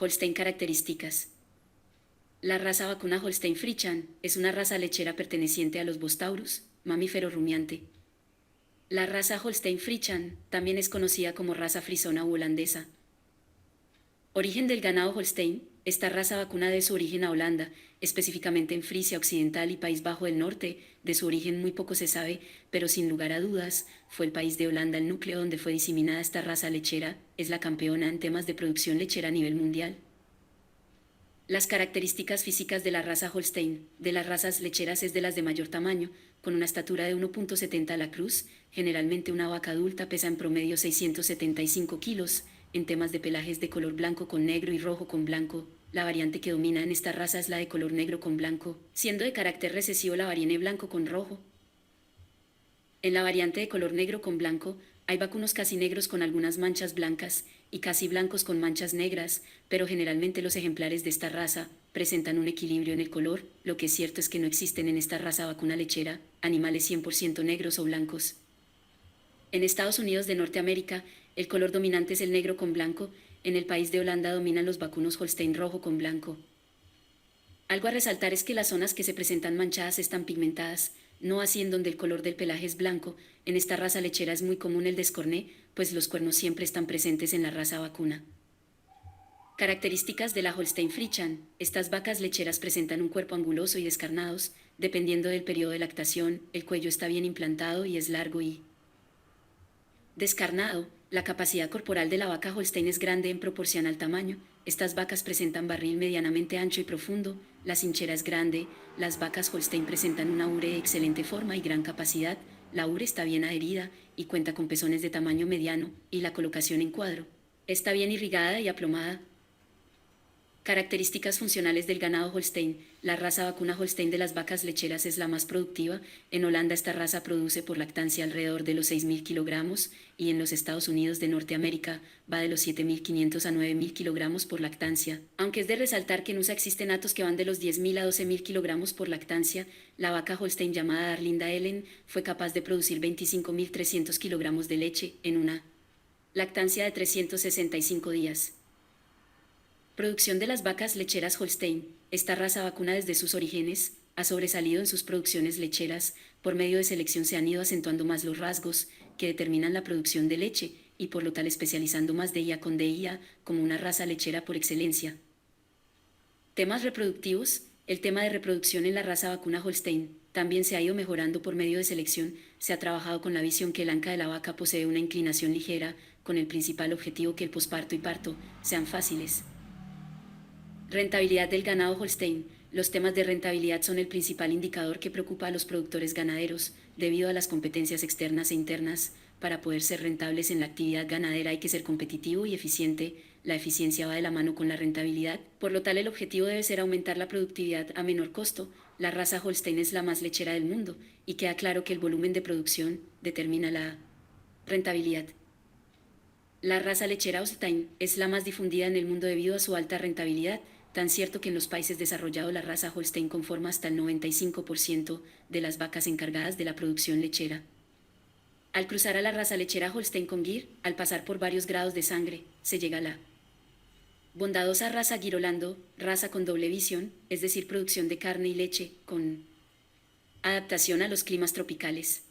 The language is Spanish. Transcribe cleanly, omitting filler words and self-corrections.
Holstein características. La raza vacuna Holstein Friesian es una raza lechera perteneciente a los Bostaurus, mamífero rumiante. La raza Holstein Friesian también es conocida como raza frisona u holandesa. Origen del ganado Holstein. Esta raza vacuna de su origen a Holanda, específicamente en Frisia Occidental y País Bajo del Norte. De su origen muy poco se sabe, pero sin lugar a dudas, fue el país de Holanda el núcleo donde fue diseminada esta raza lechera. Es la campeona en temas de producción lechera a nivel mundial. Las características físicas de la raza Holstein, de las razas lecheras, es de las de mayor tamaño, con una estatura de 1,70 a la cruz. Generalmente una vaca adulta pesa en promedio 675 kilos. En temas de pelajes de color blanco con negro y rojo con blanco. La variante que domina en esta raza es la de color negro con blanco, siendo de carácter recesivo la variante blanco con rojo. En la variante de color negro con blanco, hay vacunos casi negros con algunas manchas blancas y casi blancos con manchas negras, pero generalmente los ejemplares de esta raza presentan un equilibrio en el color. Lo que es cierto es que no existen en esta raza vacuna lechera animales 100% negros o blancos. En Estados Unidos de Norteamérica, el color dominante es el negro con blanco. En el país de Holanda dominan los vacunos Holstein rojo con blanco. Algo a resaltar es que las zonas que se presentan manchadas están pigmentadas, no así en donde el color del pelaje es blanco. En esta raza lechera es muy común el descorné, pues los cuernos siempre están presentes en la raza vacuna. Características de la Holstein Friesian. Estas vacas lecheras presentan un cuerpo anguloso y descarnados. Dependiendo del periodo de lactación, el cuello está bien implantado y es largo y descarnado. La capacidad corporal de la vaca Holstein es grande en proporción al tamaño. Estas vacas presentan barril medianamente ancho y profundo. La cinchera es grande. Las vacas Holstein presentan una ure de excelente forma y gran capacidad. La ure está bien adherida y cuenta con pezones de tamaño mediano, y la colocación en cuadro está bien irrigada y aplomada. Características funcionales del ganado Holstein. La raza vacuna Holstein de las vacas lecheras es la más productiva. En Holanda esta raza produce por lactancia alrededor de los 6.000 kilogramos y en los Estados Unidos de Norteamérica va de los 7.500 a 9.000 kilogramos por lactancia. Aunque es de resaltar que en USA existen datos que van de los 10.000 a 12.000 kilogramos por lactancia. La vaca Holstein llamada Darlinda Ellen fue capaz de producir 25.300 kilogramos de leche en una lactancia de 365 días. Producción de las vacas lecheras Holstein. Esta raza vacuna desde sus orígenes ha sobresalido en sus producciones lecheras. Por medio de selección se han ido acentuando más los rasgos que determinan la producción de leche y por lo tal especializando más de ella con DIA como una raza lechera por excelencia. Temas reproductivos. El tema de reproducción en la raza vacuna Holstein también se ha ido mejorando por medio de selección. Se ha trabajado con la visión que el anca de la vaca posee una inclinación ligera, con el principal objetivo que el posparto y parto sean fáciles. Rentabilidad del ganado Holstein. Los temas de rentabilidad son el principal indicador que preocupa a los productores ganaderos, debido a las competencias externas e internas. Para poder ser rentables en la actividad ganadera hay que ser competitivo y eficiente. La eficiencia va de la mano con la rentabilidad, por lo tal el objetivo debe ser aumentar la productividad a menor costo. La raza Holstein es la más lechera del mundo, y queda claro que el volumen de producción determina la rentabilidad. La raza lechera Holstein es la más difundida en el mundo debido a su alta rentabilidad. Tan cierto que en los países desarrollados la raza Holstein conforma hasta el 95% de las vacas encargadas de la producción lechera. Al cruzar a la raza lechera Holstein con Gir, al pasar por varios grados de sangre, se llega a la bondadosa raza Girolando, raza con doble visión, es decir, producción de carne y leche, con adaptación a los climas tropicales.